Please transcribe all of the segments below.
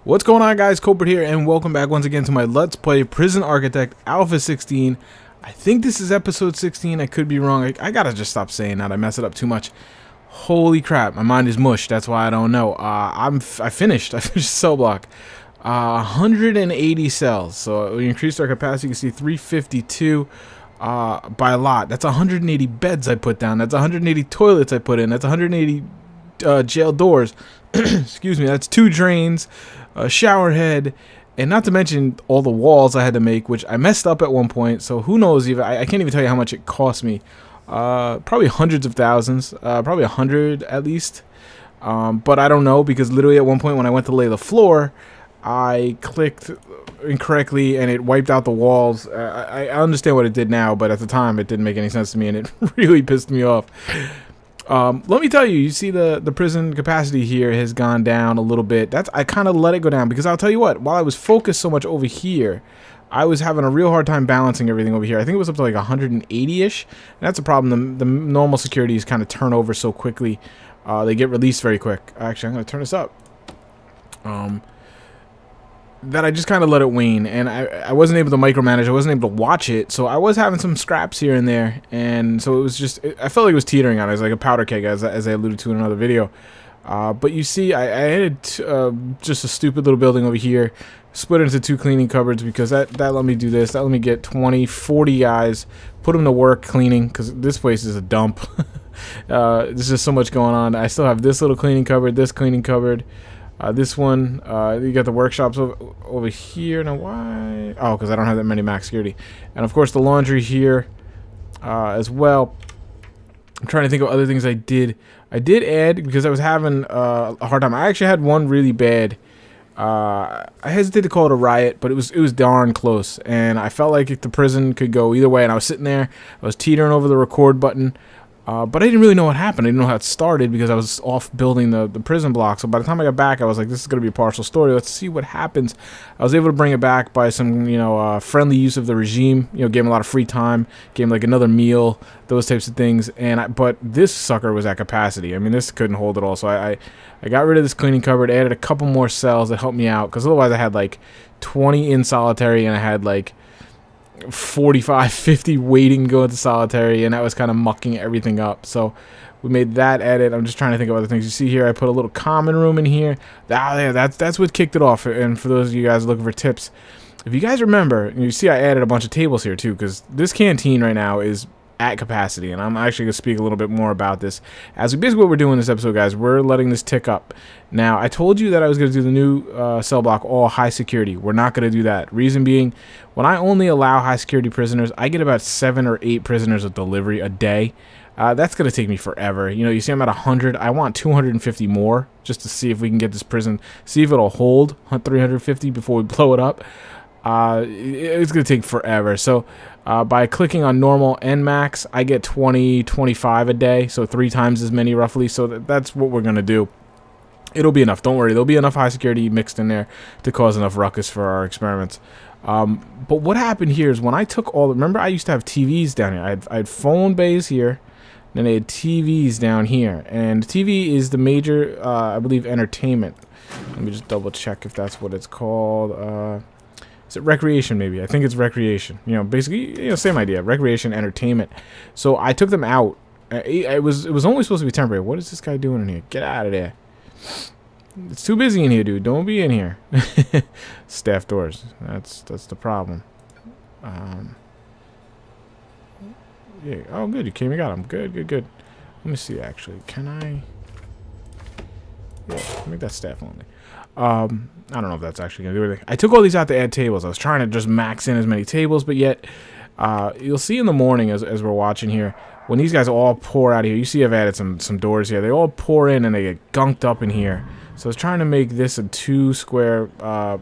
What's going on, guys? Culprit here, and welcome back once again to my Let's Play Prison Architect Alpha 16. I think this is episode 16. I could be wrong. I gotta just stop saying that. I mess it up too much. Holy crap, my mind is mush. That's why I don't know. I finished cell block. 180 cells. So we increased our capacity. You can see 352 by a lot. That's 180 beds I put down. That's 180 toilets I put in. That's 180 jail doors. Excuse me. That's 2 drains, a shower head, and not to mention all the walls I had to make, which I messed up at one point. So who knows? Even I can't even tell you how much it cost me. Probably hundreds of thousands. Probably 100 at least. But I don't know, because literally at one point when I went to lay the floor, I clicked incorrectly and it wiped out the walls. I understand what it did now, but at the time it didn't make any sense to me, and it really pissed me off. Let me tell you, you see the prison capacity here has gone down a little bit. I kind of let it go down because I'll tell you what, while I was focused so much over here, I was having a real hard time balancing everything over here. I think it was up to like 180-ish. And that's a problem. The normal securities kind of turn over so quickly. They get released very quick. Actually, I'm going to turn this up. That I just kind of let it wane, and I wasn't able to micromanage. I wasn't able to watch it, so I was having some scraps here and there, and so it was just, I felt like it was teetering on. It was like a powder keg, as I alluded to in another video. But you see, I had just a stupid little building over here, split into 2 cleaning cupboards, because that let me do this. That let me get 20, 40 guys, put them to work cleaning, because this place is a dump. There's just so much going on. I still have this little cleaning cupboard, this cleaning cupboard. This one, you got the workshops over here. Now, why? Oh, because I don't have that many max security. And, of course, the laundry here as well. I'm trying to think of other things I did. I did add, because I was having a hard time. I actually had one really bad. I hesitate to call it a riot, but it was darn close. And I felt like the prison could go either way. And I was sitting there. I was teetering over the record button. But I didn't really know what happened. I didn't know how it started because I was off building the prison block. So by the time I got back, I was like, this is going to be a partial story. Let's see what happens. I was able to bring it back by some, friendly use of the regime. Gave him a lot of free time. Gave him like another meal, those types of things. But this sucker was at capacity. I mean, this couldn't hold it all. So I got rid of this cleaning cupboard, added a couple more cells that helped me out. Because otherwise I had like 20 in solitary, and I had like 45, 50 waiting to go into solitary, and that was kind of mucking everything up. So we made that edit. I'm just trying to think of other things. You see here, I put a little common room in here. That's what kicked it off. And for those of you guys looking for tips, if you guys remember, you see I added a bunch of tables here too, because this canteen right now is at capacity, and I'm actually going to speak a little bit more about this. Basically what we're doing in this episode, guys, we're letting this tick up. Now, I told you that I was going to do the new cell block all high security. We're not going to do that. Reason being, when I only allow high security prisoners, I get about 7 or 8 prisoners of delivery a day. That's going to take me forever. You see I'm at 100. I want 250 more just to see if we can get this prison, see if it'll hold 350 before we blow it up. It's going to take forever. So by clicking on normal and max, I get 20, 25 a day, so 3 times as many roughly. So that's what we're going to do. It'll be enough. Don't worry. There'll be enough high security mixed in there to cause enough ruckus for our experiments. But what happened here is when I took remember I used to have TVs down here. I had phone bays here, then I had TVs down here. And TV is the major, I believe, entertainment. Let me just double check if that's what it's called. Is it recreation, maybe? I think it's recreation. Basically, same idea. Recreation, entertainment. So I took them out. It was only supposed to be temporary. What is this guy doing in here? Get out of there. It's too busy in here, dude. Don't be in here. Staff doors. That's the problem. Yeah. Oh, good. You came and got him. Good. Let me see, actually. Can I... Yeah, make that staff only. I don't know if that's actually going to do anything. I took all these out to add tables. I was trying to just max in as many tables, but yet you'll see in the morning as we're watching here, when these guys all pour out of here, you see I've added some doors here. They all pour in and they get gunked up in here. So I was trying to make this a 2-square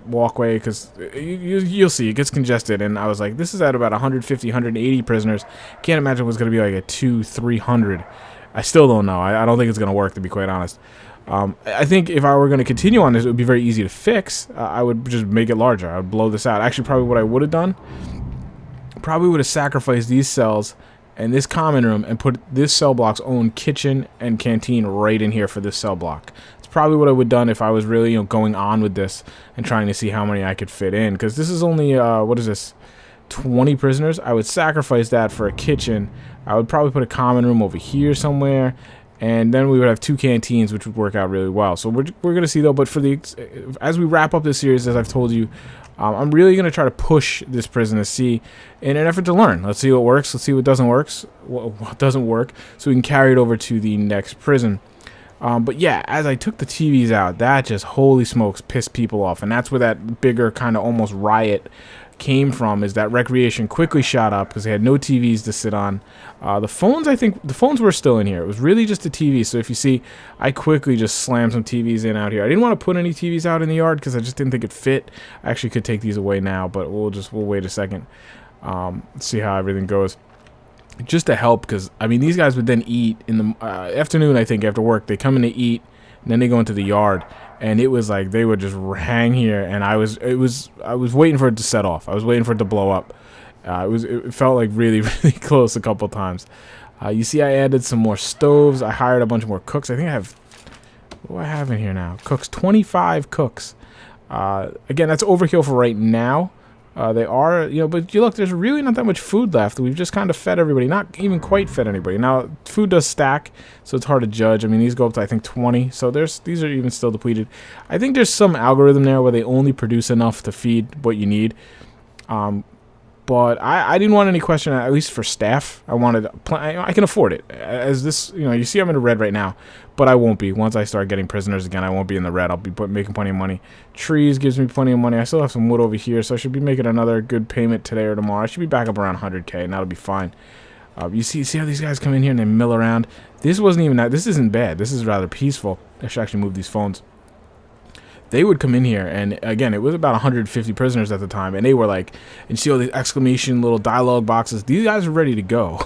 walkway, because you'll see it gets congested. And I was like, this is at about 150, 180 prisoners. Can't imagine what's going to be like a 200-300. I still don't know. I don't think it's going to work, to be quite honest. I think if I were going to continue on this, it would be very easy to fix. I would just make it larger. I would blow this out. Actually, probably what I would have done, probably would have sacrificed these cells and this common room and put this cell block's own kitchen and canteen right in here for this cell block. It's probably what I would have done if I was really, going on with this and trying to see how many I could fit in. Because this is only, what is this, 20 prisoners? I would sacrifice that for a kitchen. I would probably put a common room over here somewhere. And then we would have 2 canteens, which would work out really well. So we're going to see, though. But as we wrap up this series, as I've told you, I'm really going to try to push this prison to see in an effort to learn. Let's see what works. Let's see what doesn't work. What doesn't work, so we can carry it over to the next prison. But yeah, as I took the TVs out, that just, holy smokes, pissed people off. And that's where that bigger kind of almost riot came from, is that recreation quickly shot up because they had no TVs to sit on. The phones, I think, the phones were still in here. It was really just the TV. So if you see, I quickly just slammed some TVs in out here. I didn't want to put any TVs out in the yard because I just didn't think it fit. I actually could take these away now, but we'll wait a second. See how everything goes. Just to help, because I mean, these guys would then eat in the afternoon. I think after work they come in to eat, and then they go into the yard. And it was like they would just hang here, and I was waiting for it to set off. I was waiting for it to blow up. It felt like really, really close a couple times. You see, I added some more stoves. I hired a bunch more cooks. I think I have, what do I have in here now? Cooks, 25 cooks. Again, that's overkill for right now. They are, but you look, there's really not that much food left. We've just kind of fed everybody, not even quite fed anybody. Now, food does stack, so it's hard to judge. I mean, these go up to, I think, 20, so these are even still depleted. I think there's some algorithm there where they only produce enough to feed what you need. But I didn't want any question, at least for staff. I wanted, I can afford it. As this, you see I'm in the red right now, but I won't be. Once I start getting prisoners again, I won't be in the red. I'll be making plenty of money. Trees gives me plenty of money. I still have some wood over here, so I should be making another good payment today or tomorrow. I should be back up around 100K, and that'll be fine. You see how these guys come in here and they mill around? This wasn't even that. This isn't bad. This is rather peaceful. I should actually move these phones. They would come in here, and again, it was about 150 prisoners at the time, and they were like, and you see all these exclamation little dialogue boxes. These guys were ready to go.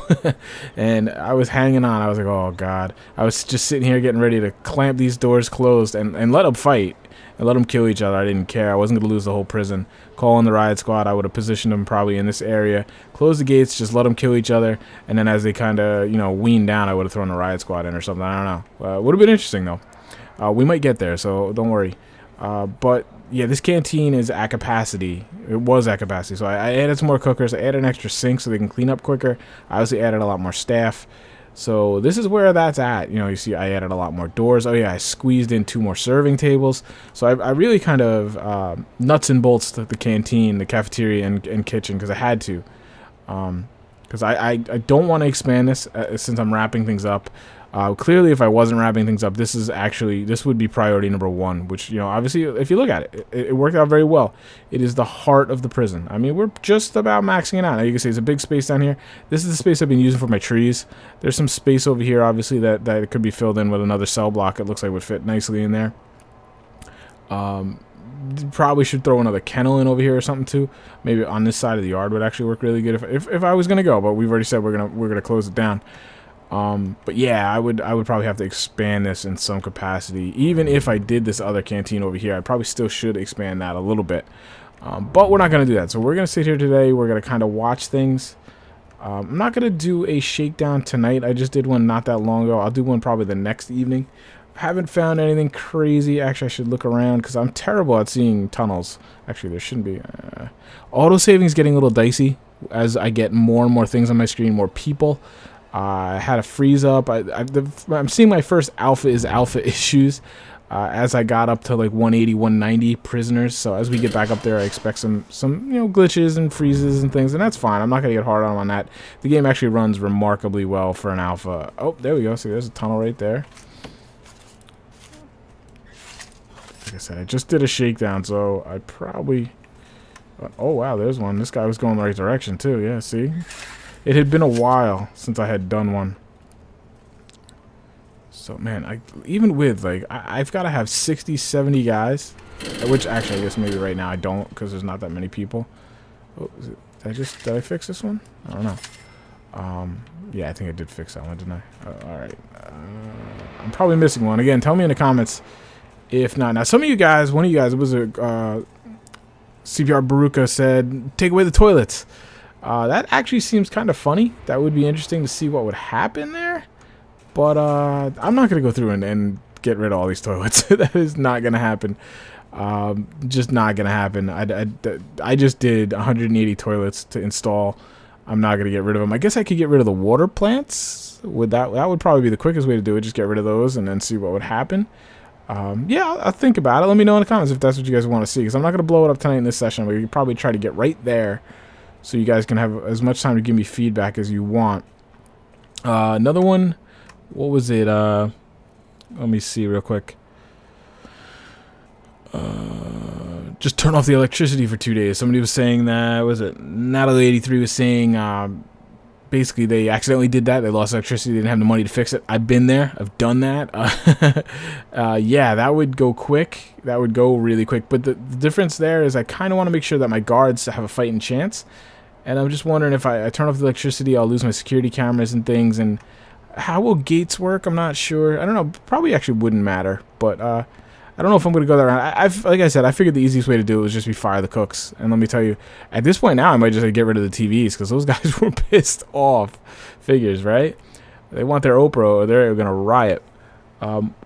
And I was hanging on. I was like, oh god. I was just sitting here getting ready to clamp these doors closed and let them fight and let them kill each other. I didn't care. I wasn't going to lose the whole prison. Call in the riot squad. I would have positioned them probably in this area, close the gates, just let them kill each other, and then as they kind of wean down, I would have thrown the riot squad in or something. I don't know. Would have been interesting though. We might get there, so don't worry. But yeah, this canteen is at capacity. It was at capacity, so I added some more cookers. I added an extra sink so they can clean up quicker. I obviously added a lot more staff. So this is where that's at. You see I added a lot more doors. Oh yeah, I squeezed in 2 more serving tables. So I really kind of nuts and bolts the canteen, the cafeteria, and kitchen because I had to. Because I don't want to expand this since I'm wrapping things up. Clearly, if I wasn't wrapping things up, this would be priority number 1, which, obviously, if you look at it, it worked out very well. It is the heart of the prison. I mean, we're just about maxing it out. Now, you can see it's a big space down here. This is the space I've been using for my trees. There's some space over here, obviously, that it could be filled in with another cell block. It looks like would fit nicely in there. Probably should throw another kennel in over here or something too. Maybe on this side of the yard would actually work really good if I was gonna go. But we've already said we're gonna close it down. But yeah, I would probably have to expand this in some capacity. Even if I did this other canteen over here, I probably still should expand that a little bit. But we're not going to do that. So we're going to sit here today. We're going to kind of watch things. I'm not going to do a shakedown tonight. I just did one not that long ago. I'll do one probably the next evening. Haven't found anything crazy. Actually, I should look around because I'm terrible at seeing tunnels. Actually, there shouldn't be. Autosaving is getting a little dicey as I get more and more things on my screen, more people. I had a freeze up. I'm seeing my first alpha issues as I got up to like 180, 190 prisoners. So as we get back up there, I expect some glitches and freezes and things, and that's fine. I'm not gonna get hard on that. The game actually runs remarkably well for an alpha. Oh, there we go. See, there's a tunnel right there. Like I said, I just did a shakedown, so I probably. Oh wow, there's one. This guy was going the right direction too. Yeah, see. It had been a while since I had done one. So, man, even with, like, I've got to have 60, 70 guys. Which, actually, I guess maybe right now I don't because there's not that many people. Oh, did I fix this one? I don't know. Yeah, I think I did fix that one, didn't I? Alright. I'm probably missing one. Again, tell me in the comments if not. Now, some of you guys, one of you guys, it was a CPR Baruka said, take away the toilets. That actually seems kind of funny. That would be interesting to see what would happen there. But I'm not going to go through and get rid of all these toilets. That is not gonna happen. Just not gonna happen. I just did 180 toilets to install. I'm not gonna get rid of them. I guess I could get rid of the water plants. That would probably be the quickest way to do it. Just get rid of those and then see what would happen. Yeah, I'll think about it. Let me know in the comments if that's what you guys want to see, because I'm not gonna blow it up tonight in this session. But you can probably try to get right there, so you guys can have as much time to give me feedback as you want. Another one. What was it? Let me see real quick. Just turn off the electricity for 2 days. Somebody was saying that. Was it Natalie83 was saying basically they accidentally did that. They lost electricity. They didn't have the money to fix it. I've been there. I've done that. Yeah, that would go quick. That would go really quick. But the difference there is I kind of want to make sure that my guards have a fighting chance. And I'm just wondering if I turn off the electricity, I'll lose my security cameras and things. And how will gates work? I'm not sure. I don't know. Probably actually wouldn't matter. But I don't know if I'm going to go that route. Like I said, I figured the easiest way to do it was just be fire the cooks. And let me tell you, at this point now, I might just get rid of the TVs, because those guys were pissed off. Figures, right? They want their Oprah, or they're going to riot.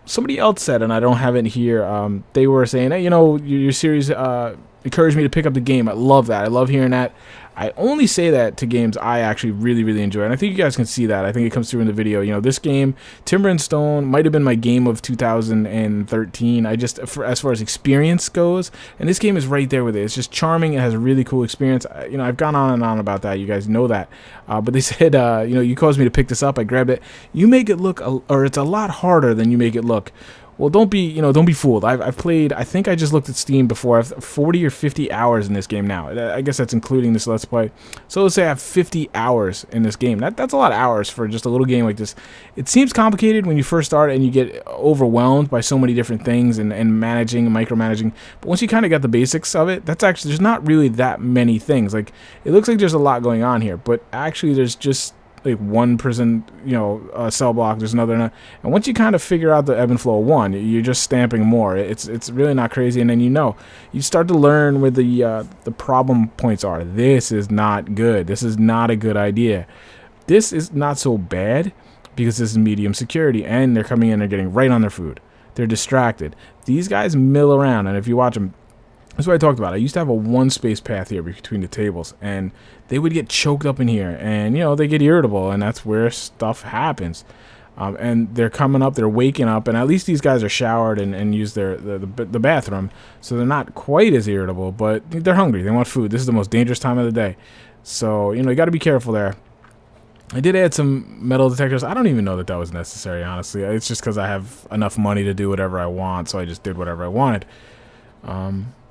Somebody else said, and I don't have it here, they were saying, hey, you know, your series encouraged me to pick up the game. I love that. I love hearing that. I only say that to games I actually really, really enjoy. And I think you guys can see that. I think it comes through in the video. You know, this game, Timber and Stone, might have been my game of 2013. As far as experience goes, and this game is right there with it. It's just charming. It has a really cool experience. You know, I've gone on and on about that. You guys know that. But they said, you know, you caused me to pick this up. I grabbed it. You make it look, or it's a lot harder than you make it look. Well, don't be fooled. I've played, I think I just looked at Steam before, I have 40 or 50 hours in this game now. I guess that's including this Let's Play. So let's say I have 50 hours in this game. That's a lot of hours for just a little game like this. It seems complicated when you first start and you get overwhelmed by so many different things and managing and micromanaging. But once you kind of got the basics of it, that's actually, there's not really that many things. Like, it looks like there's a lot going on here, but actually there's just like one prison, you know, cell block. There's another, and once you kind of figure out the ebb and flow of one, you're just stamping more. It's really not crazy, and then you start to learn where the problem points are. This is not good. This is not a good idea. This is not so bad because this is medium security, and they're coming in and getting right on their food. They're distracted. These guys mill around, and if you watch them. That's what I talked about. I used to have a one-space path here between the tables, and they would get choked up in here, and, you know, they get irritable, and that's where stuff happens. And they're coming up, they're waking up, and at least these guys are showered and use the bathroom, so they're not quite as irritable, but they're hungry. They want food. This is the most dangerous time of the day. So, you know, you got to be careful there. I did add some metal detectors. I don't even know that was necessary, honestly. It's just because I have enough money to do whatever I want, so I just did whatever I wanted.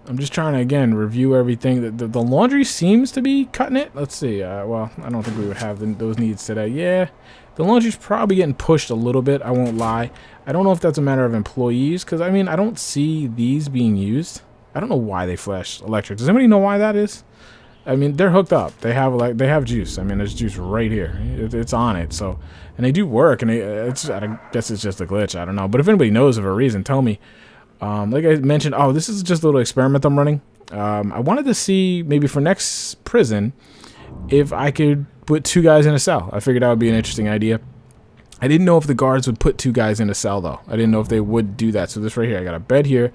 I'm just trying to, again, review everything. The laundry seems to be cutting it. Let's see. Well, I don't think we would have those needs today. Yeah, the laundry's probably getting pushed a little bit. I won't lie. I don't know if that's a matter of employees, because, I mean, I don't see these being used. I don't know why they flash electric. Does anybody know why that is? I mean, they're hooked up. They have juice. I mean, there's juice right here. It's on it. So, and they do work, and I guess it's just a glitch. I don't know. But if anybody knows of a reason, tell me. Like I mentioned, this is just a little experiment I'm running. I wanted to see, maybe for next prison, if I could put 2 guys in a cell. I figured that would be an interesting idea. I didn't know if the guards would put 2 guys in a cell, though. I didn't know if they would do that. So this right here, I got a bed here,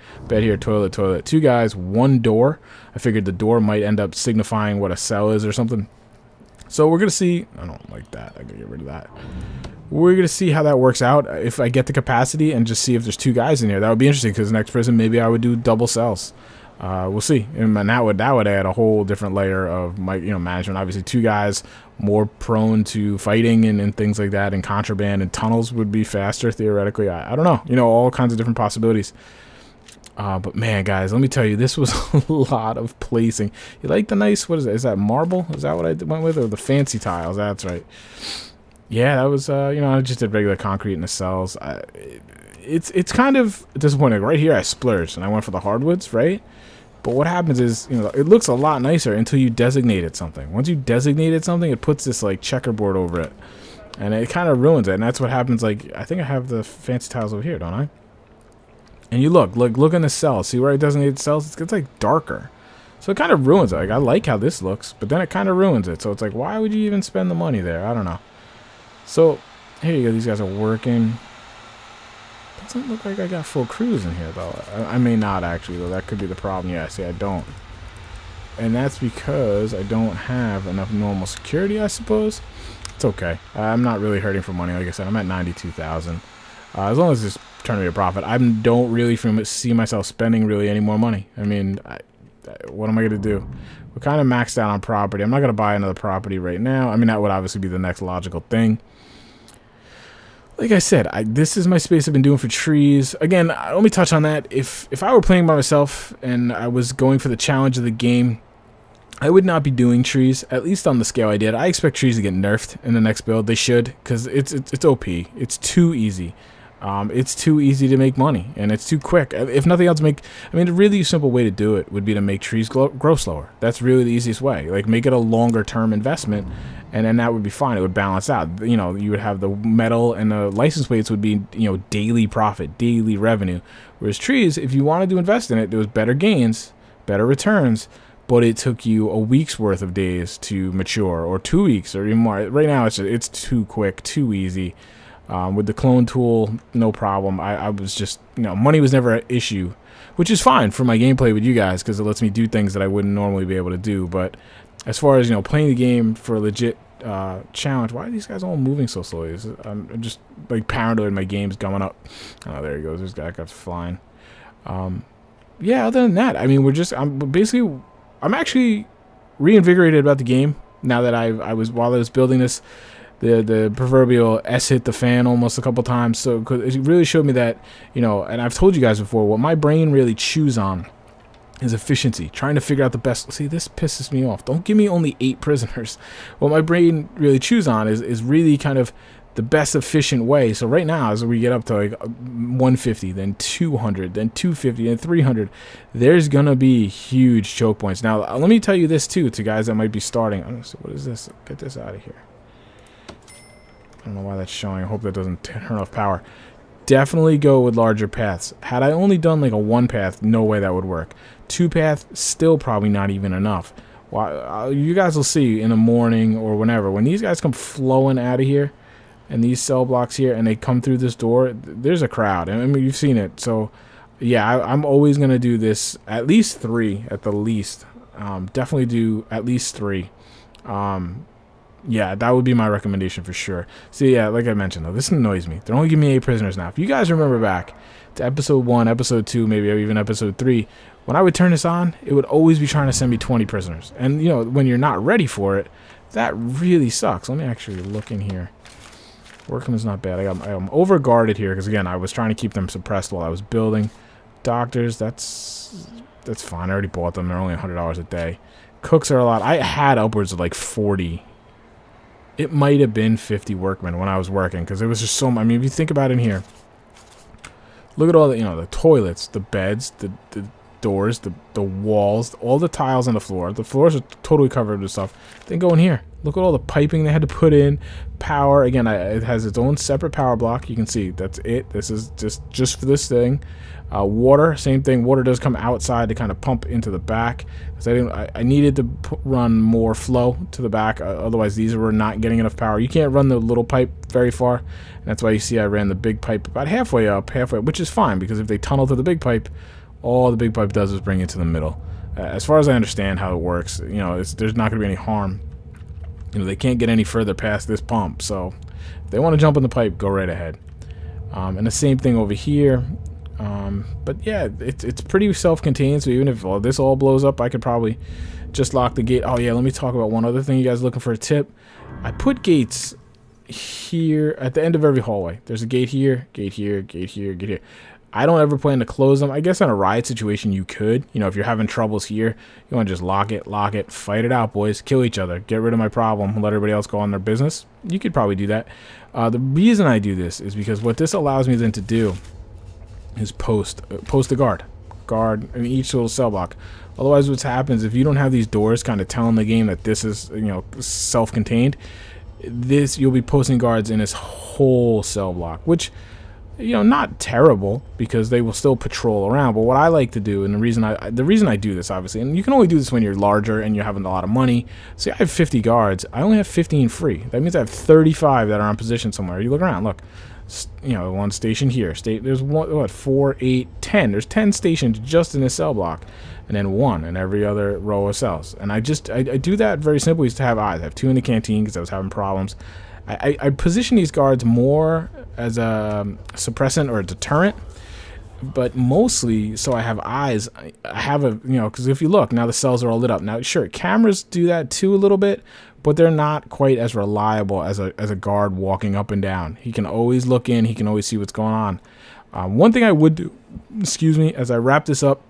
toilet, 2 guys, 1 door. I figured the door might end up signifying what a cell is or something. So we're going to see. I don't like that. I got to get rid of that. We're going to see how that works out. If I get the capacity and just see if there's 2 guys in here, that would be interesting, because next prison, maybe I would do double cells. We'll see. And that would add a whole different layer of management. Obviously, 2 guys more prone to fighting and things like that, and contraband, and tunnels would be faster theoretically. I don't know. You know, all kinds of different possibilities. But man, guys, let me tell you, this was a lot of placing. You like the nice, what is that? Is that marble? Is that what I went with? Or the fancy tiles? That's right. Yeah, that was, I just did regular concrete in the cells. It's kind of disappointing. Right here, I splurged, and I went for the hardwoods, right? But what happens is, it looks a lot nicer until you designated something. Once you designated something, it puts this, like, checkerboard over it. And it kind of ruins it, and that's what happens, like, I think I have the fancy tiles over here, don't I? And you look in the cell. See where I designated cells? It's like, darker. So it kind of ruins it. Like, I like how this looks, but then it kind of ruins it. So it's like, why would you even spend the money there? I don't know. So, here you go. These guys are working. Doesn't look like I got full crews in here, though. I may not, actually, though. That could be the problem. Yeah, see, I don't. And that's because I don't have enough normal security, I suppose. It's okay. I'm not really hurting for money. Like I said, I'm at 92,000. As long as it's turning me a profit. I don't really see myself spending really any more money. I mean, what am I going to do? We're kind of maxed out on property. I'm not going to buy another property right now. I mean, that would obviously be the next logical thing. Like I said, this is my space I've been doing for trees. Again, let me touch on that. If I were playing by myself and I was going for the challenge of the game, I would not be doing trees, at least on the scale I did. I expect trees to get nerfed in the next build. They should, because it's OP. It's too easy. It's too easy to make money, and it's too quick. If nothing else, a really simple way to do it would be to make trees grow slower. That's really the easiest way. Like, make it a longer term investment, and then that would be fine. It would balance out. You know, you would have the metal and the license plates would be, you know, daily profit, daily revenue. Whereas trees, if you wanted to invest in it, there was better gains, better returns, but it took you a week's worth of days to mature, or 2 weeks, or even more. Right now, it's too quick, too easy. With the clone tool, no problem. I was just, you know, money was never an issue, which is fine for my gameplay with you guys, because it lets me do things that I wouldn't normally be able to do. But as far as, you know, playing the game for a legit challenge, why are these guys all moving so slowly? I'm just, like, paranoid my game's going up. Oh, there he goes. This guy got flying. Yeah, other than that, I mean, I'm actually reinvigorated about the game now that while I was building this. The proverbial S hit the fan almost a couple times. So 'cause it really showed me that, you know, and I've told you guys before, what my brain really chews on is efficiency, trying to figure out the best. See, this pisses me off. Don't give me only 8 prisoners. What my brain really chews on is really kind of the best efficient way. So right now, as we get up to like 150, then 200, then 250, and 300, there's gonna be huge choke points. Now, let me tell you this too, to guys that might be starting. What is this? Get this out of here. I don't know why that's showing. I hope that doesn't turn off power. Definitely go with larger paths. Had I only done like a 1 path, no way that would work. 2 path, still probably not even enough. Well, you guys will see in the morning or whenever. When these guys come flowing out of here, and these cell blocks here, and they come through this door, there's a crowd. I mean, you've seen it. So, yeah, I'm always going to do this at least 3 at the least. Definitely do at least 3. Yeah, that would be my recommendation for sure. So yeah, like I mentioned, though, this annoys me. They're only giving me 8 prisoners now. If you guys remember back to episode 1, episode 2, maybe or even episode 3, when I would turn this on, it would always be trying to send me 20 prisoners. And, you know, when you're not ready for it, that really sucks. Let me actually look in here. Workman's not bad. I'm over guarded here because, again, I was trying to keep them suppressed while I was building. Doctors, that's fine. I already bought them. They're only $100 a day. Cooks are a lot. I had upwards of like 40. It might have been 50 workmen when I was working, because it was just so much. I mean, if you think about it in here, look at all the, you know, the toilets, the beds, the doors, the walls, all the tiles on the floor. The floors are totally covered with stuff. Then go in here. Look at all the piping they had to put in. Power, again, it has its own separate power block. You can see that's it. This is just for this thing. Water, same thing. Water does come outside to kind of pump into the back. So I needed to run more flow to the back. Otherwise, these were not getting enough power. You can't run the little pipe very far. And that's why you see I ran the big pipe about halfway up, which is fine, because if they tunnel to the big pipe, all the big pipe does is bring it to the middle. As far as I understand how it works, you know, there's not going to be any harm. You know, they can't get any further past this pump. So if they want to jump in the pipe, go right ahead. And the same thing over here. But yeah, it's pretty self-contained, so even if this all blows up, I could probably just lock the gate. Oh yeah, let me talk about one other thing. You guys looking for a tip? I put gates here at the end of every hallway. There's a gate here, gate here, gate here, gate here. I don't ever plan to close them. I guess in a riot situation you could. You know, if you're having troubles here, you want to just lock it, fight it out, boys. Kill each other. Get rid of my problem. Let everybody else go on their business. You could probably do that. The reason I do this is because what this allows me then to do is post a guard in each little cell block. Otherwise, what happens if you don't have these doors kind of telling the game that this is, you know, self-contained, you'll be posting guards in this whole cell block, which, you know, not terrible, because they will still patrol around. But what I like to do, and the reason I do this, obviously, and you can only do this when you're larger and you're having a lot of money. See, I have 50 guards. I only have 15 free. That means I have 35 that are on position somewhere. You look around, look. You know, one station here. There's one, what, 4, 8, 10. There's 10 stations just in this cell block, and then 1 in every other row of cells. And I do that very simply to have eyes. I have 2 in the canteen because I was having problems. I position these guards more as a suppressant or a deterrent, but mostly so I have eyes. I have a, you know, because if you look, now the cells are all lit up. Now, sure, cameras do that too a little bit, but they're not quite as reliable as a guard walking up and down. He can always look in. He can always see what's going on. One thing I would do, excuse me, as I wrap this up,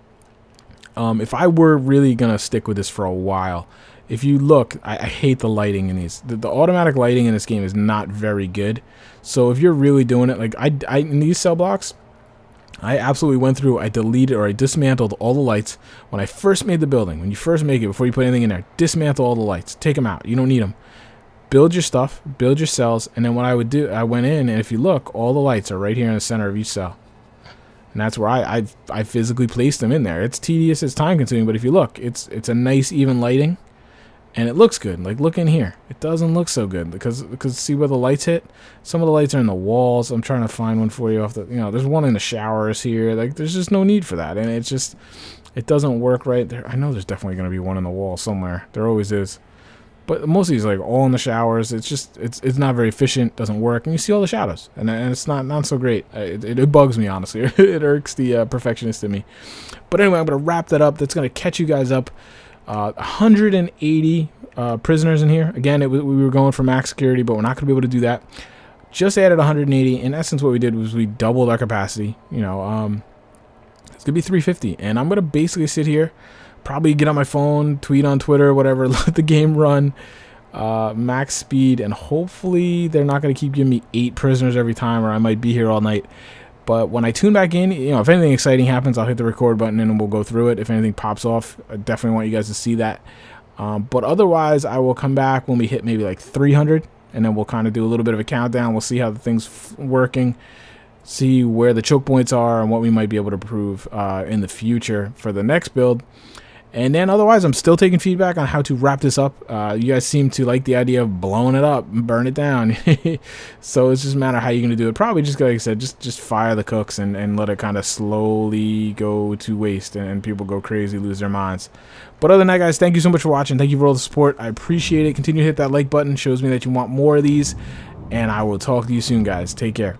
if I were really going to stick with this for a while, if you look, I hate the lighting in these. The automatic lighting in this game is not very good. So if you're really doing it, like I in these cell blocks, I absolutely went through, I deleted or I dismantled all the lights when I first made the building. When you first make it, before you put anything in there, dismantle all the lights. Take them out. You don't need them. Build your stuff, build your cells, and then what I would do, I went in, and if you look, all the lights are right here in the center of each cell. And that's where I physically placed them in there. It's tedious, it's time consuming, but if you look, it's a nice even lighting. And it looks good. Like, look in here. It doesn't look so good because see where the lights hit? Some of the lights are in the walls. I'm trying to find one for you off the, you know, there's one in the showers here. Like, there's just no need for that. And it's just, it doesn't work right there. I know there's definitely going to be one in the wall somewhere. There always is. But most of these, like, all in the showers. It's just, it's not very efficient. Doesn't work. And you see all the shadows. And it's not so great. It bugs me, honestly. It irks the perfectionist in me. But anyway, I'm going to wrap that up. That's going to catch you guys up. 180 prisoners in here. Again, we were going for max security, but we're not going to be able to do that. Just added 180. In essence, what we did was we doubled our capacity. You know, it's going to be 350. And I'm going to basically sit here, probably get on my phone, tweet on Twitter, whatever, let the game run, max speed, and hopefully they're not going to keep giving me 8 prisoners every time, or I might be here all night. But when I tune back in, you know, if anything exciting happens, I'll hit the record button and we'll go through it. If anything pops off, I definitely want you guys to see that. But otherwise, I will come back when we hit maybe like 300, and then we'll kind of do a little bit of a countdown. We'll see how the thing's working, see where the choke points are, and what we might be able to improve in the future for the next build. And then otherwise, I'm still taking feedback on how to wrap this up. You guys seem to like the idea of blowing it up and burn it down. So it's just a matter of how you're going to do it. Probably just, like I said, just fire the cooks and let it kind of slowly go to waste and people go crazy, lose their minds. But other than that, guys, thank you so much for watching. Thank you for all the support. I appreciate it. Continue to hit that like button. Shows me that you want more of these. And I will talk to you soon, guys. Take care.